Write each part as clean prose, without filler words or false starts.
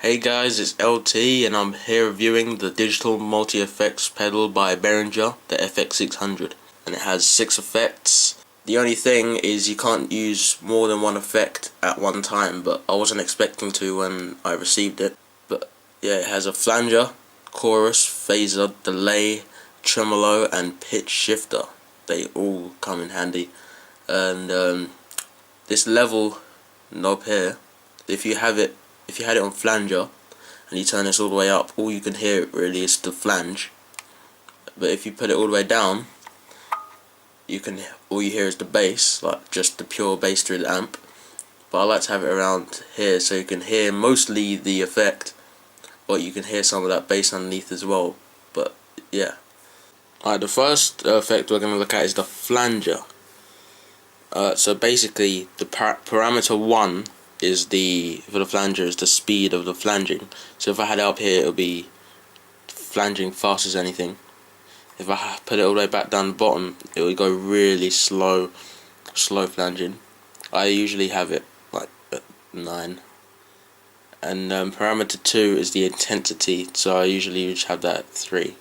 Hey guys, it's LT and I'm here reviewing the digital multi-effects pedal by Behringer, the FX600, and it has 6 effects. The only thing is you can't use more than one effect at one time, but I wasn't expecting to when I received it. But yeah, it has a flanger, chorus, phaser, delay, tremolo and pitch shifter. They all come in handy. And this level knob here, if you had it on flanger and you turn this all the way up, all you can hear really is the flange. But if you put it all the way down, all you hear is the bass, like just the pure bass through the amp. But I like to have it around here so you can hear mostly the effect, but you can hear some of that bass underneath as well. But yeah. Alright, the first effect we're going to look at is the flanger. So basically the parameter 1 is for the flanger is the speed of the flanging. So if I had it up here, it would be flanging fast as anything. If I put it all the way back down the bottom, it would go really slow flanging. I usually have it like at 9. And parameter 2 is the intensity, so I usually just have that at 3.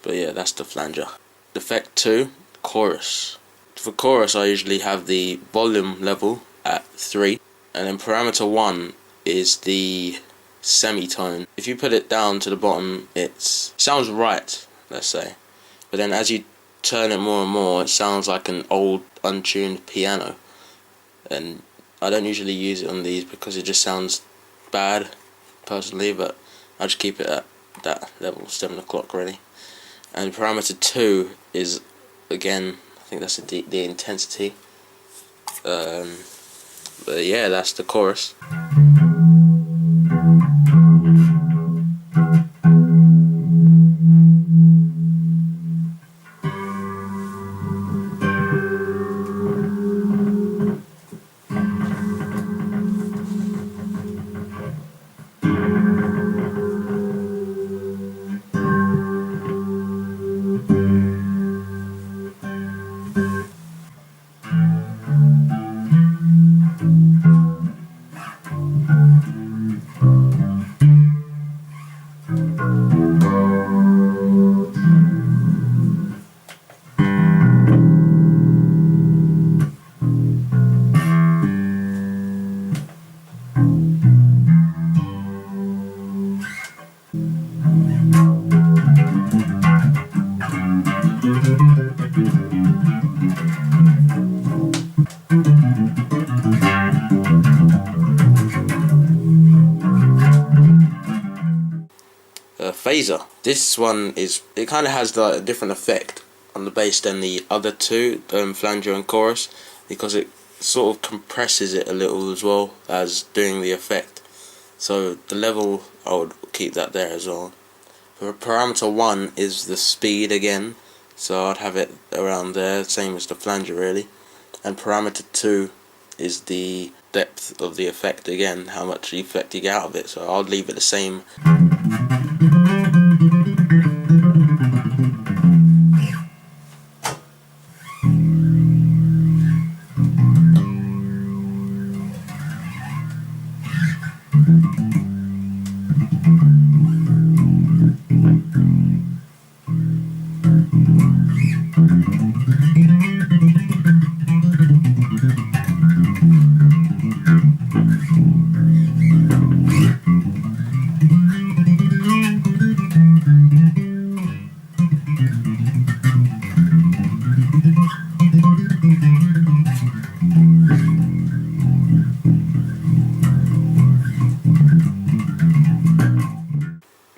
But yeah, that's the flanger. Effect 2, chorus. For chorus I usually have the volume level at 3, and then parameter 1 is the semitone. If you put it down to the bottom, it sounds right, let's say, but then as you turn it more and more, it sounds like an old untuned piano, and I don't usually use it on these because it just sounds bad personally, but I just keep it at that level, 7 o'clock really. And parameter 2 is, again, I think that's the intensity. But yeah, that's the chorus. Phaser. This one it kind of has a different effect on the bass than the other two, flanger and chorus, because it sort of compresses it a little as well as doing the effect. So the level, I would keep that there as well. For parameter 1 is the speed again, so I'd have it around there, same as the flanger really. And parameter 2 is the depth of the effect again, how much effect you get out of it, so I'll leave it the same.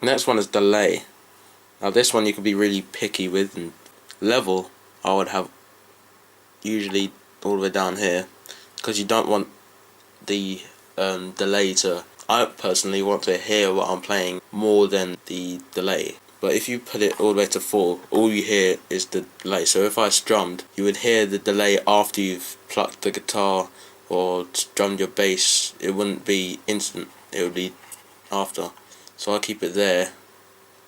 Next one is delay. Now this one you can be really picky with, and level I would have usually all the way down here, because you don't want the delay to, I personally want to hear what I'm playing more than the delay. But if you put it all the way to 4, all you hear is the delay. So if I strummed, you would hear the delay after you've plucked the guitar or strummed your bass. It wouldn't be instant, it would be after. So I keep it there,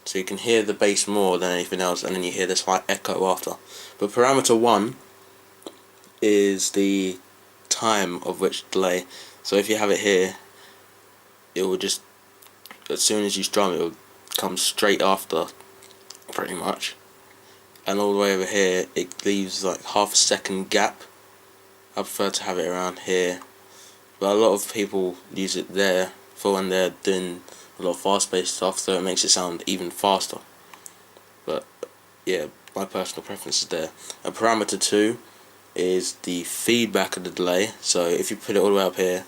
so you can hear the bass more than anything else, and then you hear the slight echo after. But parameter 1 is the time of which delay. So if you have it here, it will just, as soon as you strum, it will come straight after, pretty much. And all the way over here, it leaves like half a second gap. I prefer to have it around here, but a lot of people use it there for when they're doing a lot of fast-paced stuff, so it makes it sound even faster. But yeah, my personal preference is there. And parameter 2 is the feedback of the delay. So if you put it all the way up here,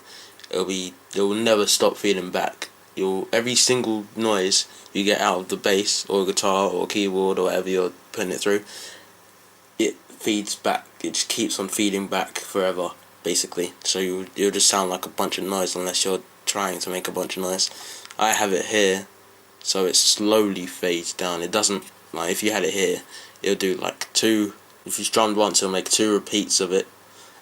it will never stop feeding back. Every single noise you get out of the bass or guitar or keyboard or whatever you're putting it through, it feeds back. It just keeps on feeding back forever, basically. So you'll just sound like a bunch of noise unless you're trying to make a bunch of noise. I have it here, so it slowly fades down. It doesn't, like, if you had it here, it'll do like 2. If you strummed once, it'll make 2 repeats of it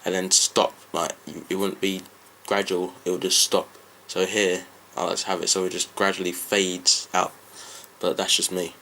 and then stop. Like, it wouldn't be gradual, it will just stop. So here, I like to have it so it just gradually fades out, but that's just me.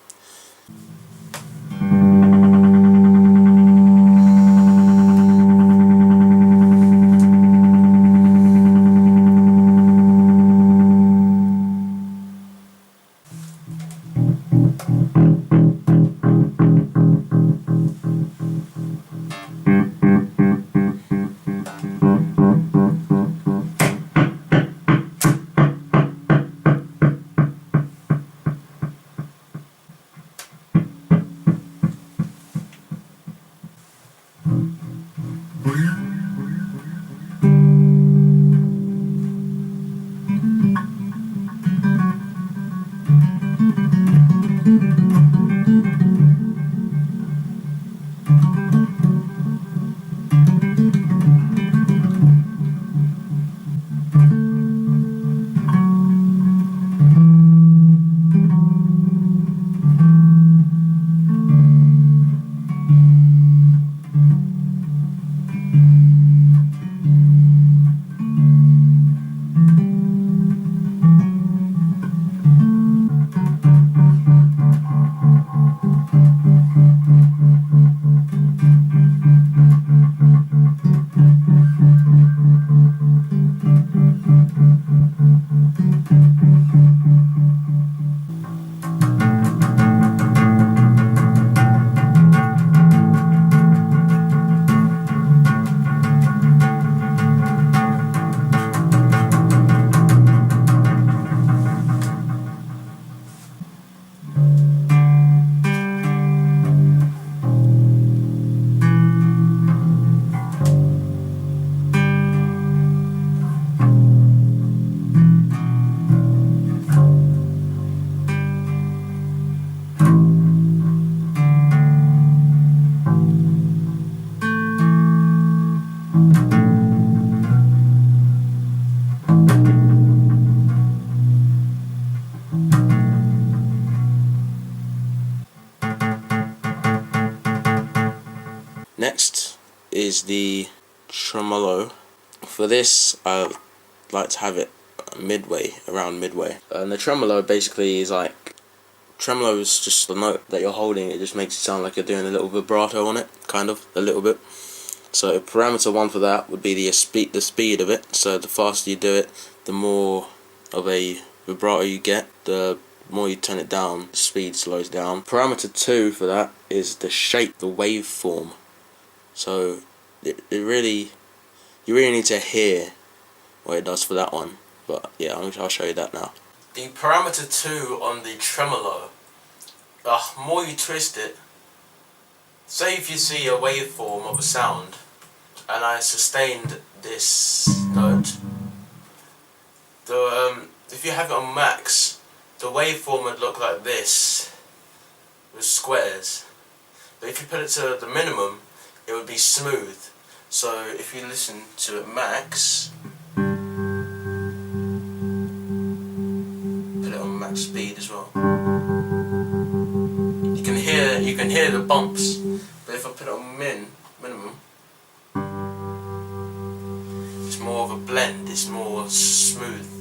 Next is the Tremolo. For this, I like to have it around midway. And the tremolo basically is like, tremolo is just the note that you're holding. It just makes it sound like you're doing a little vibrato on it, kind of, a little bit. So parameter 1 for that would be the speed of it. So the faster you do it, the more of a vibrato you get. The more you turn it down, the speed slows down. Parameter 2 for that is the shape, the waveform. So you really need to hear what it does for that one. But yeah, I'll show you that now. The parameter 2 on the tremolo, the more you twist it, say if you see a waveform of a sound, and I sustained this note, if you have it on max, the waveform would look like this with squares, but if you put it to the minimum it would be smooth. So if you listen to it max, put it on max speed as well, you can hear the bumps, but if I put it on minimum, it's more of a blend, it's more smooth.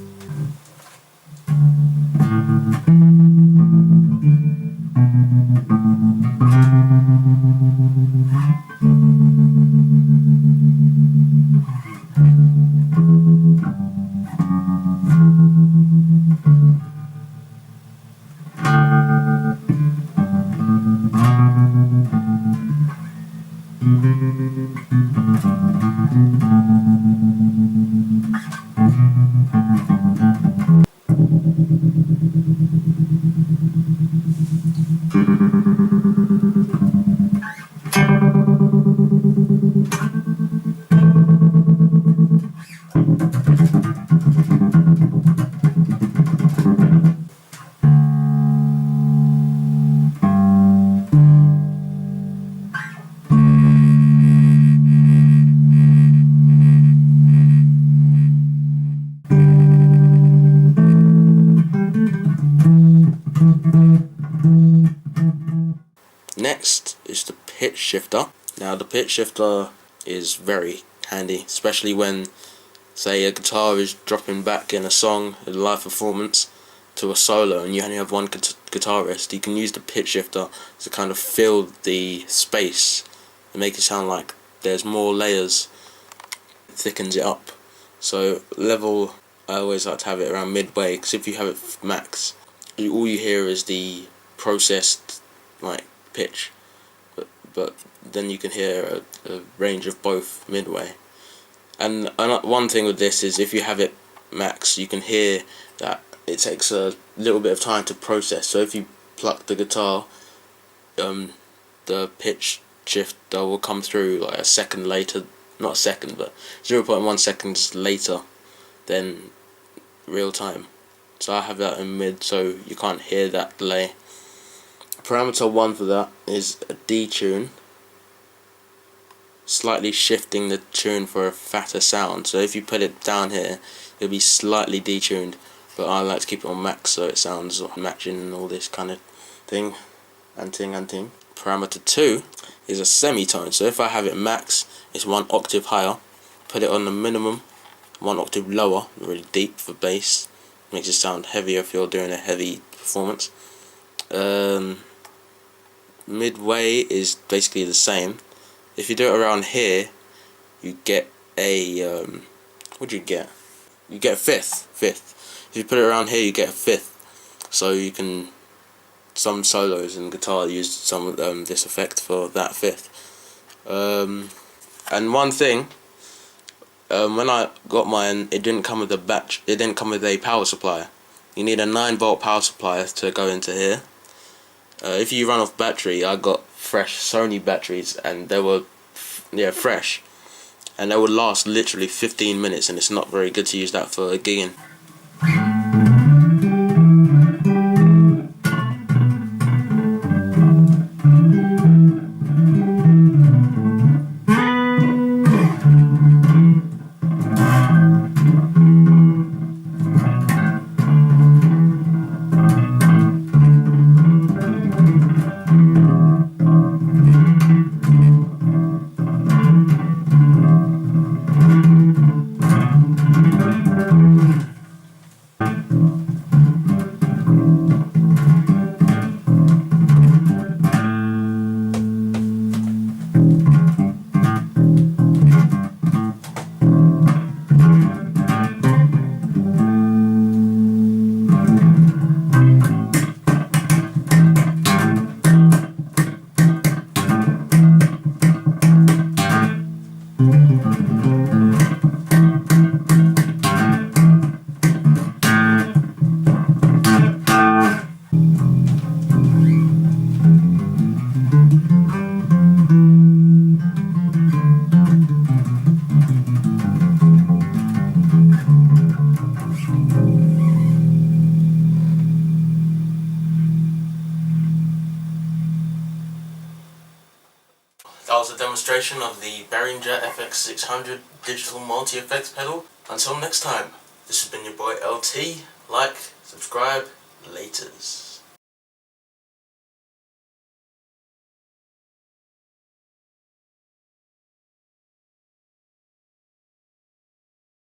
Next is the pitch shifter. Now the pitch shifter is very handy, especially when, say, a guitar is dropping back in a song, a live performance, to a solo and you only have one guitarist. You can use the pitch shifter to kind of fill the space and make it sound like there's more layers. It thickens it up. So level, I always like to have it around midway, because if you have it max, all you hear is the processed like pitch, but then you can hear a range of both midway. And one thing with this is, if you have it max, you can hear that it takes a little bit of time to process. So if you pluck the guitar, the pitch shifter will come through like a second later, not a second, but 0.1 seconds later than real time. So I have that in mid, so you can't hear that delay. Parameter 1 for that is a detune, slightly shifting the tune for a fatter sound. So if you put it down here, it'll be slightly detuned, but I like to keep it on max so it sounds matching and all this kind of thing. Anting. Parameter 2 is a semitone. So if I have it max, it's 1 octave higher. Put it on the minimum, 1 octave lower, really deep for bass. Makes it sound heavier if you're doing a heavy performance. Midway is basically the same. If you do it around here, you get a what do you get? You get a fifth. If you put it around here, you get a fifth. So you can, some solos in guitar use some this effect for that fifth. And one thing, when I got mine, it didn't come with a batch. It didn't come with a power supply. You need a 9-volt power supply to go into here. If you run off battery, I got fresh Sony batteries, and they were fresh, and they would last literally 15 minutes, and it's not very good to use that for gigging. was a demonstration of the Behringer FX600 digital multi-effects pedal. Until next time, this has been your boy LT. Like, subscribe, laters.